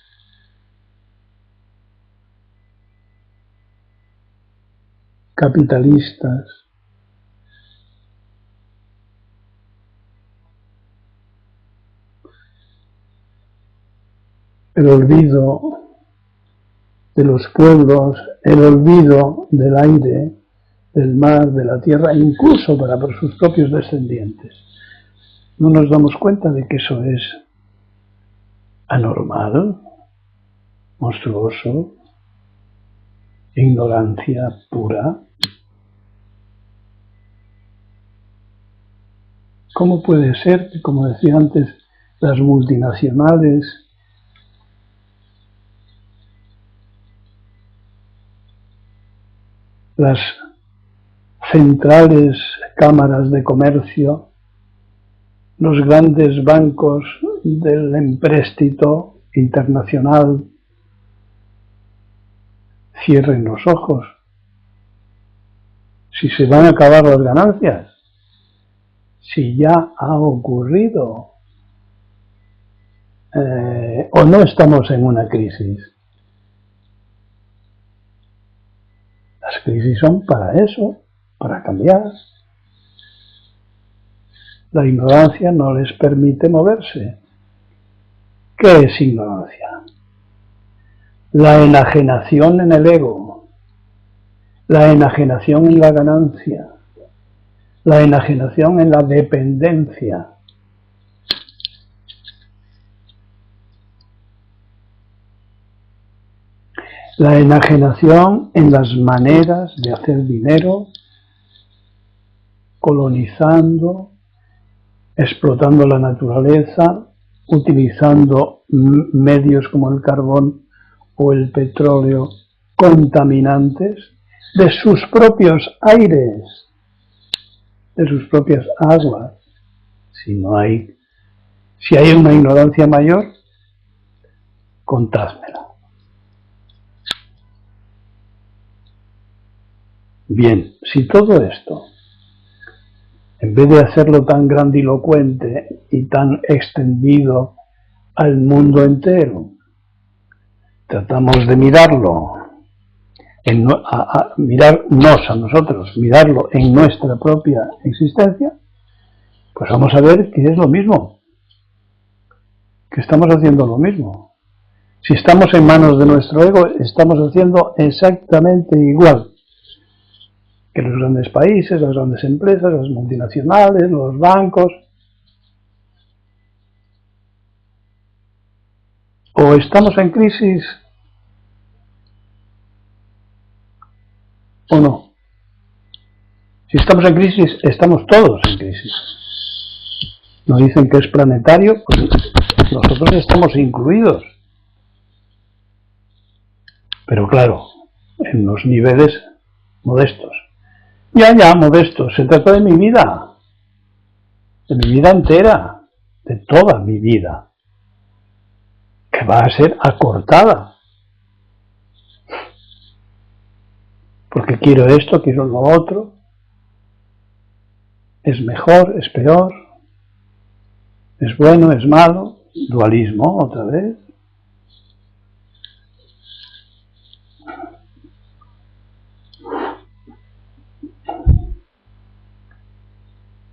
capitalistas el olvido de los pueblos, el olvido del aire, del mar, de la tierra, incluso para sus propios descendientes. No nos damos cuenta de que eso es anormal, monstruoso, ignorancia pura. ¿Cómo puede ser que, como decía antes, las multinacionales las centrales cámaras de comercio, los grandes bancos del empréstito internacional cierren los ojos? Si se van a acabar las ganancias, si ya ha ocurrido, o no estamos en una crisis. Las crisis son para eso, para cambiar. La ignorancia no les permite moverse. ¿Qué es ignorancia? La enajenación en el ego, la enajenación en la ganancia, la enajenación en la dependencia. La enajenación en las maneras de hacer dinero, colonizando, explotando la naturaleza, utilizando medios como el carbón o el petróleo contaminantes de sus propios aires, de sus propias aguas. Si hay una ignorancia mayor, contádmela. Bien, si todo esto, en vez de hacerlo tan grandilocuente y tan extendido al mundo entero, tratamos de mirarlo, mirarnos a nosotros, mirarlo en nuestra propia existencia, pues vamos a ver que es lo mismo, que estamos haciendo lo mismo. Si estamos en manos de nuestro ego, estamos haciendo exactamente igual que los grandes países, las grandes empresas, las multinacionales, los bancos. O estamos en crisis o no. Si estamos en crisis, estamos todos en crisis. Nos dicen que es planetario, pues nosotros estamos incluidos. Pero claro, en los niveles modestos. Ya, modestos. Se trata de mi vida entera, de toda mi vida, que va a ser acortada porque quiero esto, quiero lo otro, es mejor, es peor, es bueno, es malo, dualismo otra vez.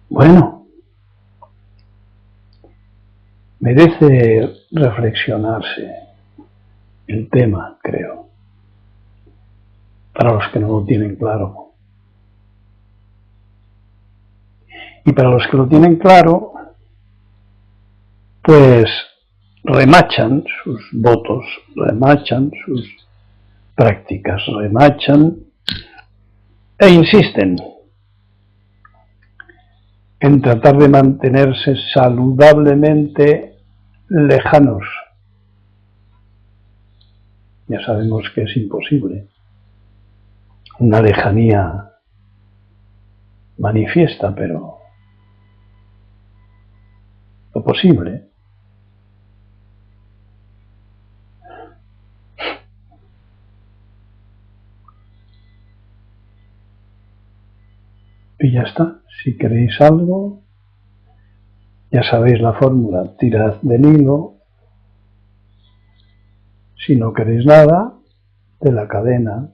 Bueno, merece reflexionarse el tema, creo, para los que no lo tienen claro. Y para los que lo tienen claro, pues remachan sus votos, remachan sus prácticas, remachan e insisten en tratar de mantenerse saludablemente lejanos. Ya sabemos que es imposible. Una lejanía manifiesta, pero lo posible. Y ya está. Si queréis algo, ya sabéis la fórmula, tirad del hilo. Si no queréis nada, de la cadena.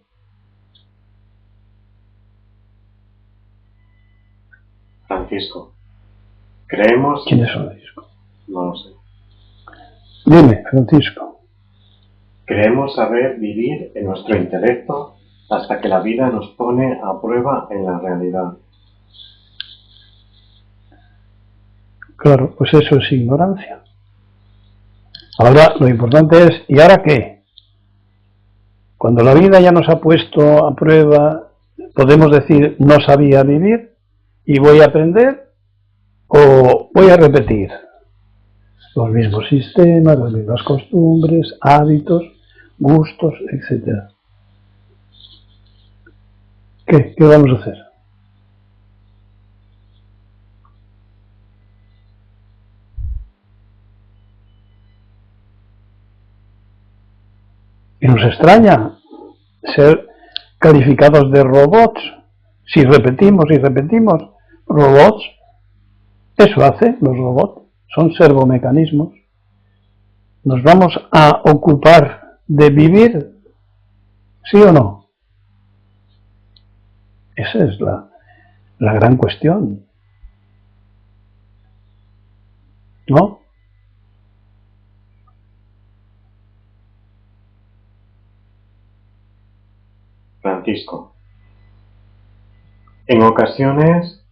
Francisco, creemos... ¿Quiénes sois? No lo sé. Dime, Francisco. Creemos saber vivir en nuestro intelecto hasta que la vida nos pone a prueba en la realidad. Claro, pues eso es ignorancia. Ahora lo importante es, ¿y ahora qué? Cuando la vida ya nos ha puesto a prueba, ¿podemos decir no sabía vivir y voy a aprender o voy a repetir los mismos sistemas, las mismas costumbres, hábitos, gustos, etcétera? ¿Qué vamos a hacer? Y nos extraña ser calificados de robots. Si repetimos y repetimos, robots, eso hacen los robots, son servomecanismos. ¿Nos vamos a ocupar de vivir? ¿Sí o no? Esa es la gran cuestión, ¿no? Francisco, en ocasiones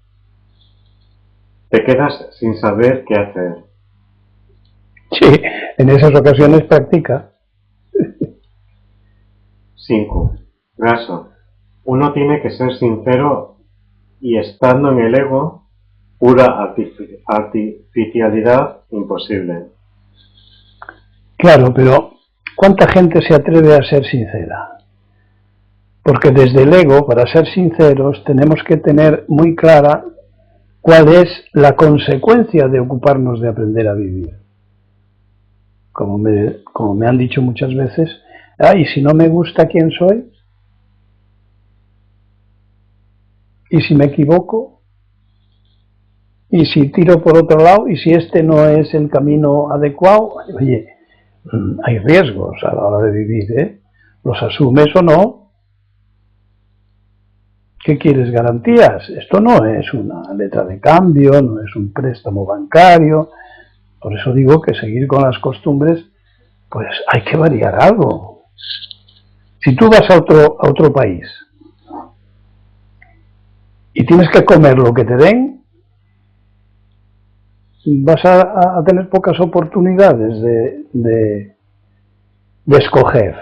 te quedas sin saber qué hacer. Sí, en esas ocasiones practica. 5. Gaso. Uno tiene que ser sincero y estando en el ego, pura artificialidad imposible. Claro, pero ¿cuánta gente se atreve a ser sincera? Porque desde el ego, para ser sinceros, tenemos que tener muy clara cuál es la consecuencia de ocuparnos de aprender a vivir. Como me han dicho muchas veces, ¿y si no me gusta quién soy? ¿Y si me equivoco? ¿Y si tiro por otro lado? ¿Y si este no es el camino adecuado? Oye, hay riesgos a la hora de vivir, ¿eh? ¿Los asumes o no? ¿Qué quieres? ¿Garantías? Esto no es una letra de cambio, no es un préstamo bancario. Por eso digo que seguir con las costumbres, pues hay que variar algo. Si tú vas a otro país y tienes que comer lo que te den, vas a tener pocas oportunidades de escoger,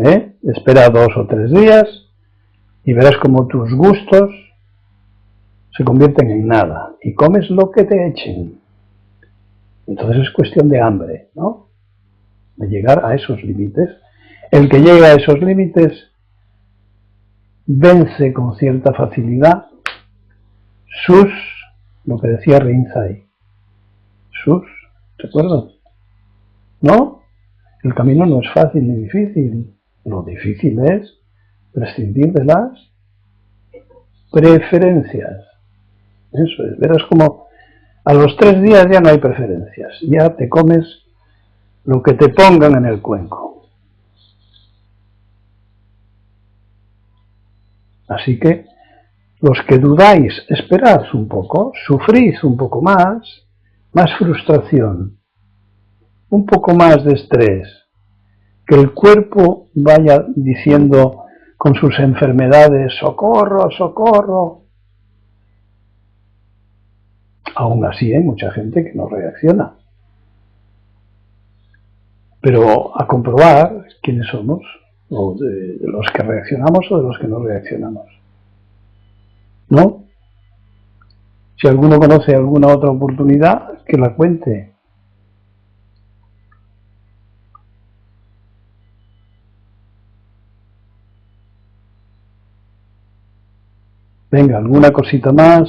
¿eh? Espera 2 o 3 días y verás como tus gustos se convierten en nada y comes lo que te echen. Entonces es cuestión de hambre, ¿no? De llegar a esos límites. El que llega a esos límites vence con cierta facilidad lo que decía Rinzai, ¿recuerdas? ¿No? El camino no es fácil ni difícil. Lo difícil es prescindir de las preferencias. Eso es, verás como a los 3 días ya no hay preferencias, ya te comes lo que te pongan en el cuenco. Así que los que dudáis, esperad un poco, sufrid un poco más frustración, un poco más de estrés, que el cuerpo vaya diciendo con sus enfermedades, socorro, socorro. Aún así hay mucha gente que no reacciona. Pero a comprobar quiénes somos, o de los que reaccionamos o de los que no reaccionamos. ¿No? Si alguno conoce alguna otra oportunidad, que la cuente. Venga, alguna cosita más.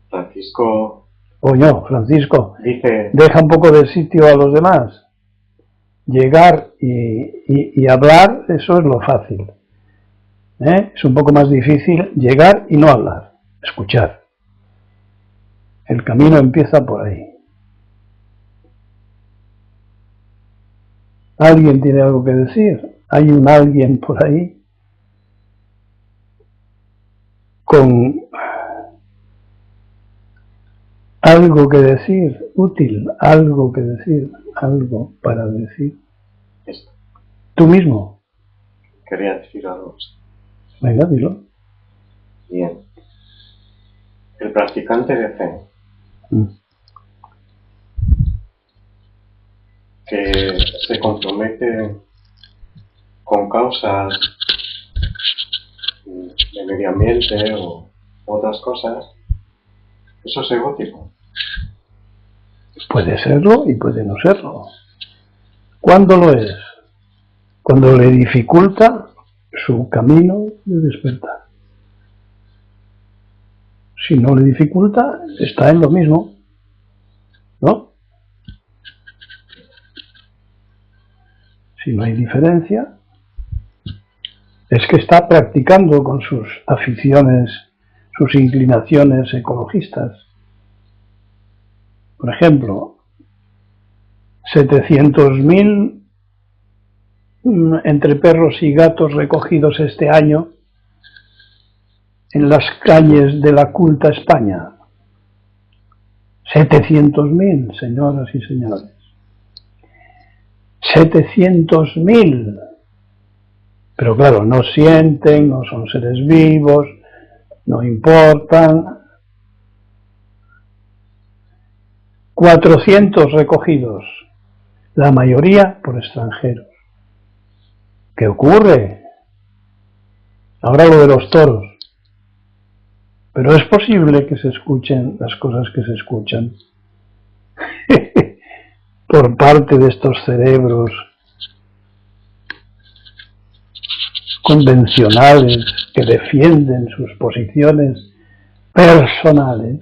Francisco. No, Francisco, Dice, deja un poco de sitio a los demás. Llegar y hablar, eso es lo fácil. Es un poco más difícil llegar y no hablar, escuchar. El camino empieza por ahí. ¿Alguien tiene algo que decir? ¿Hay un alguien por ahí con algo que decir, útil, algo que decir, algo para decir? esto, ¿Tú mismo? quería decir algo. Venga, dilo. Bien. El practicante de Zen, que se compromete con causas de medio ambiente o otras cosas, eso es egótico. Puede serlo y puede no serlo. ¿Cuándo lo es? Cuando le dificulta su camino de despertar. Si no le dificulta, está en lo mismo, ¿no? Si no hay diferencia, es que está practicando con sus aficiones, sus inclinaciones ecologistas. Por ejemplo, 700.000 entre perros y gatos recogidos este año en las calles de la culta España. 700.000, señoras y señores. 700.000. Pero claro, no sienten, no son seres vivos, no importan. 400 recogidos, la mayoría por extranjeros. ¿Qué ocurre? Ahora lo de los toros. Pero es posible que se escuchen las cosas que se escuchan por parte de estos cerebros convencionales que defienden sus posiciones personales.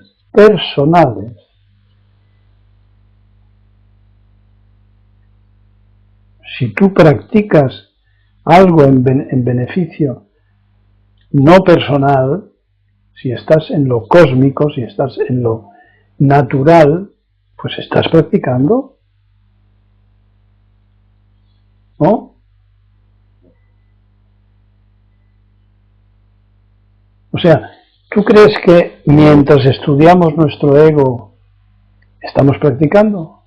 Si tú practicas algo en beneficio no personal, si estás en lo cósmico, si estás en lo natural, pues estás practicando, ¿no? O sea, ¿tú crees que mientras estudiamos nuestro ego estamos practicando?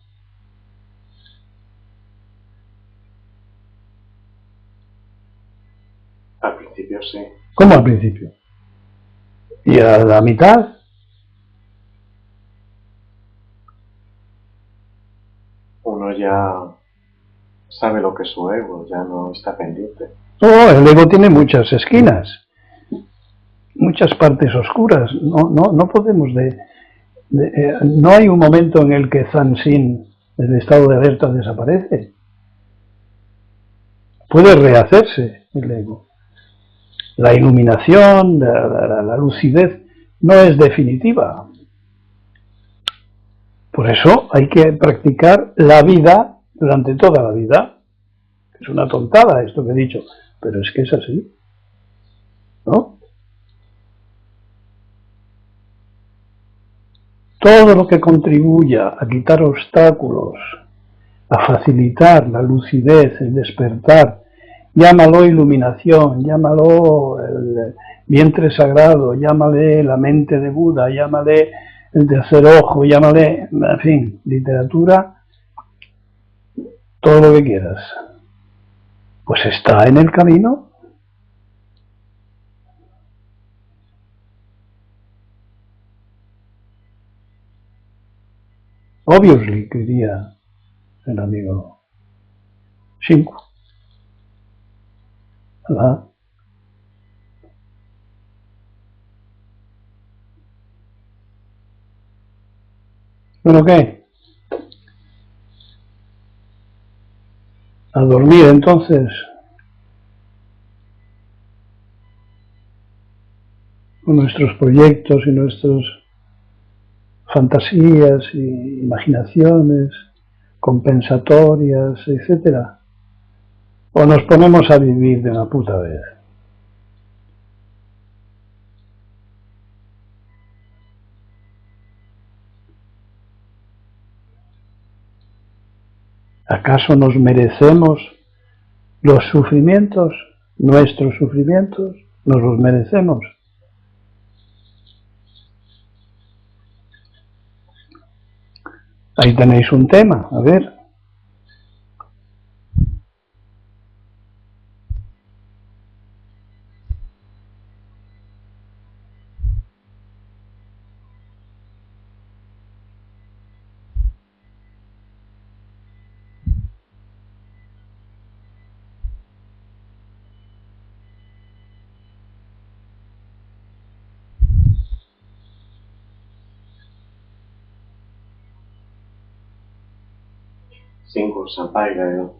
Al principio sí. ¿Cómo al principio? ¿Y a la mitad? Uno ya sabe lo que es su ego, ya no está pendiente. No, el ego tiene muchas esquinas, muchas partes oscuras. No podemos no hay un momento en el que Zansin, el estado de alerta, desaparece. Puede rehacerse el ego. La iluminación, la lucidez no es definitiva. Por eso hay que practicar la vida durante toda la vida. Es una tontada esto que he dicho, pero es que es así, ¿no? todo lo que contribuya a quitar obstáculos, a facilitar la lucidez, el despertar, llámalo iluminación, llámalo el vientre sagrado, llámale la mente de Buda, llámale el tercer ojo, llámale, en fin, literatura, todo lo que quieras. Pues está en el camino. Obviously, diría el amigo Shinku. ¿Verdad? ¿Bueno qué? A dormir entonces. Con nuestros proyectos y nuestras fantasías y imaginaciones compensatorias, etcétera. O nos ponemos a vivir de una puta vez. ¿Acaso nos merecemos los sufrimientos, nuestros sufrimientos? ¿Nos los merecemos? Ahí tenéis un tema, a ver. Shinku Senpai Gayo.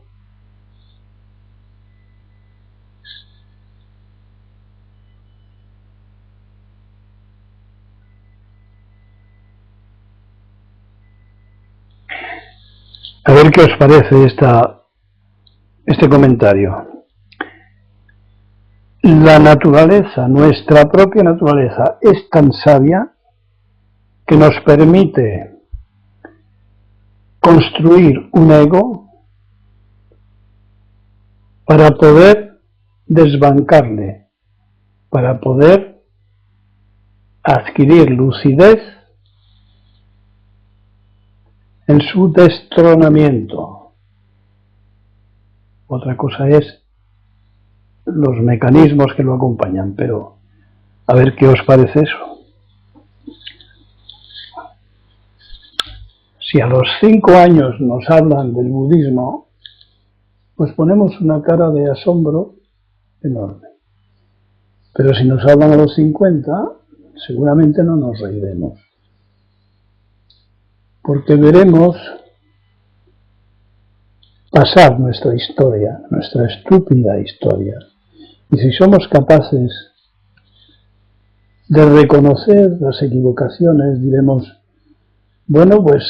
A ver qué os parece este comentario. La naturaleza, nuestra propia naturaleza, es tan sabia que nos permite construir un ego para poder desbancarle, para poder adquirir lucidez en su destronamiento. Otra cosa es los mecanismos que lo acompañan, pero a ver qué os parece eso. Si a los 5 años nos hablan del budismo, pues ponemos una cara de asombro enorme. Pero si nos hablan a los 50, seguramente no nos reiremos. Porque veremos pasar nuestra historia, nuestra estúpida historia. Y si somos capaces de reconocer las equivocaciones, diremos, bueno, pues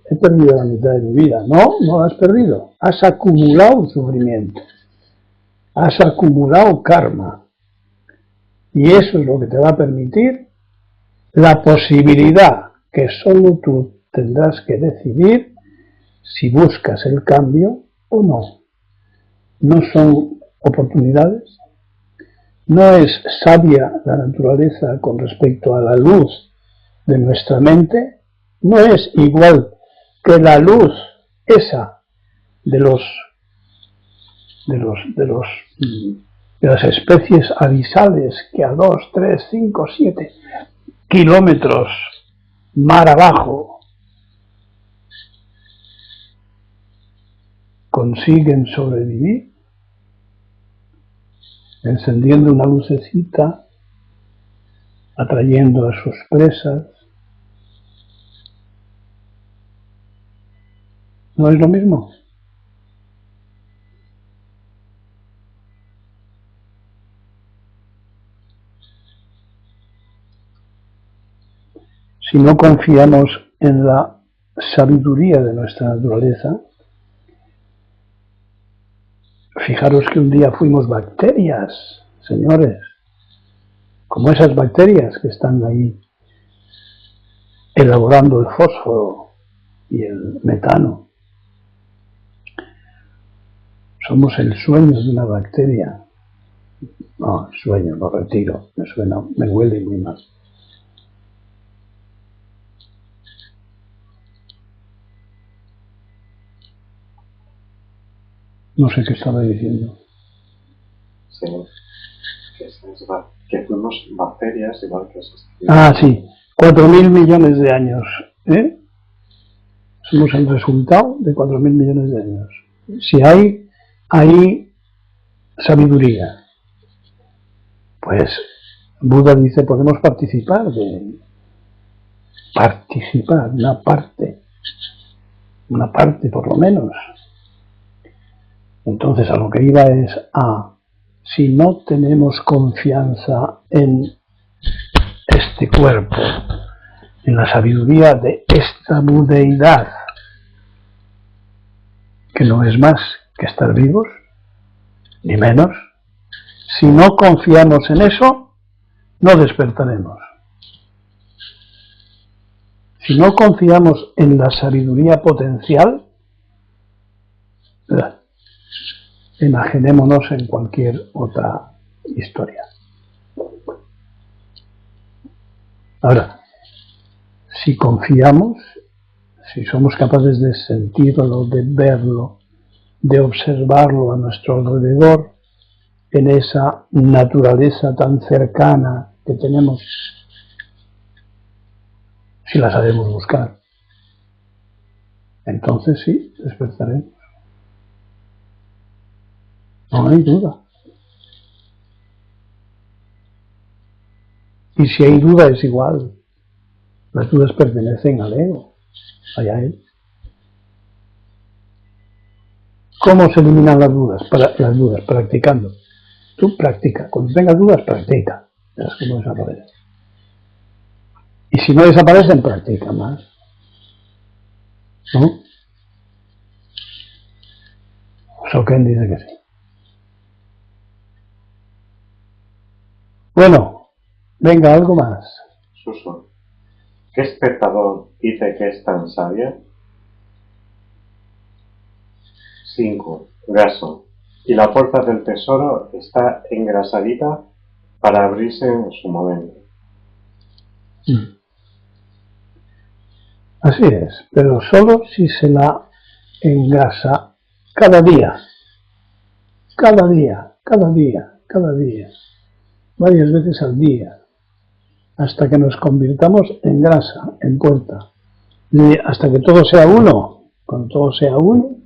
he perdido la mitad de mi vida. No, no la has perdido. Has acumulado sufrimiento. Has acumulado karma. Y eso es lo que te va a permitir la posibilidad que solo tú tendrás que decidir si buscas el cambio o no. No son oportunidades. No es sabia la naturaleza con respecto a la luz de nuestra mente. No es igual que la luz esa de las especies abisales que a 2, 3, 5, 7 kilómetros mar abajo consiguen sobrevivir, encendiendo una lucecita, atrayendo a sus presas. ¿No es lo mismo? Si no confiamos en la sabiduría de nuestra naturaleza, fijaros que un día fuimos bacterias, señores, como esas bacterias que están ahí elaborando el fósforo y el metano. Somos el sueño de una bacteria. No, sueño, lo retiro, me huele muy mal. No sé qué estaba diciendo. Sí, que fuimos bacterias igual que esas. Ah, sí, 4.000 millones de años. Somos el resultado de 4.000 millones de años. Si hay sabiduría, pues Buda dice, podemos participar, una parte por lo menos. Entonces a lo que iba es si no tenemos confianza en este cuerpo, en la sabiduría de esta budeidad, que no es más que estar vivos, ni menos, si no confiamos en eso, no despertaremos. Si no confiamos en la sabiduría potencial, imaginémonos en cualquier otra historia. Ahora, si confiamos, si somos capaces de sentirlo, de verlo, de observarlo a nuestro alrededor, en esa naturaleza tan cercana que tenemos, si la sabemos buscar, entonces sí, despertaremos. No hay duda. Y si hay duda es igual. Las dudas pertenecen al ego, allá él. ¿Cómo se eliminan las dudas? Practicando. Tú practica. Cuando tengas dudas, practica. Verás cómo desaparecen. Y si no desaparecen, practica más. ¿No? Soken dice que sí. Bueno, venga, algo más. Suso, ¿qué espectador dice que es tan sabia? 5. Gaso. Y la puerta del tesoro está engrasadita para abrirse en su momento. Así es, pero solo si se la engrasa cada día, varias veces al día, hasta que nos convirtamos en grasa, en puerta, y hasta que todo sea uno. Cuando todo sea uno,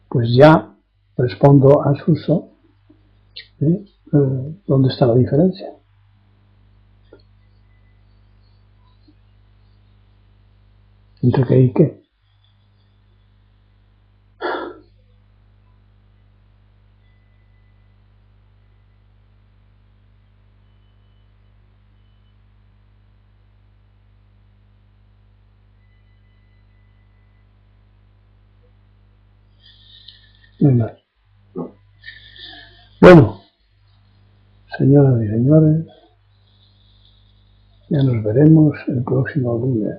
pues ya respondo a Suso, ¿dónde está la diferencia? ¿Entre qué y qué? Muy mal. Bueno, señoras y señores, ya nos veremos el próximo lunes.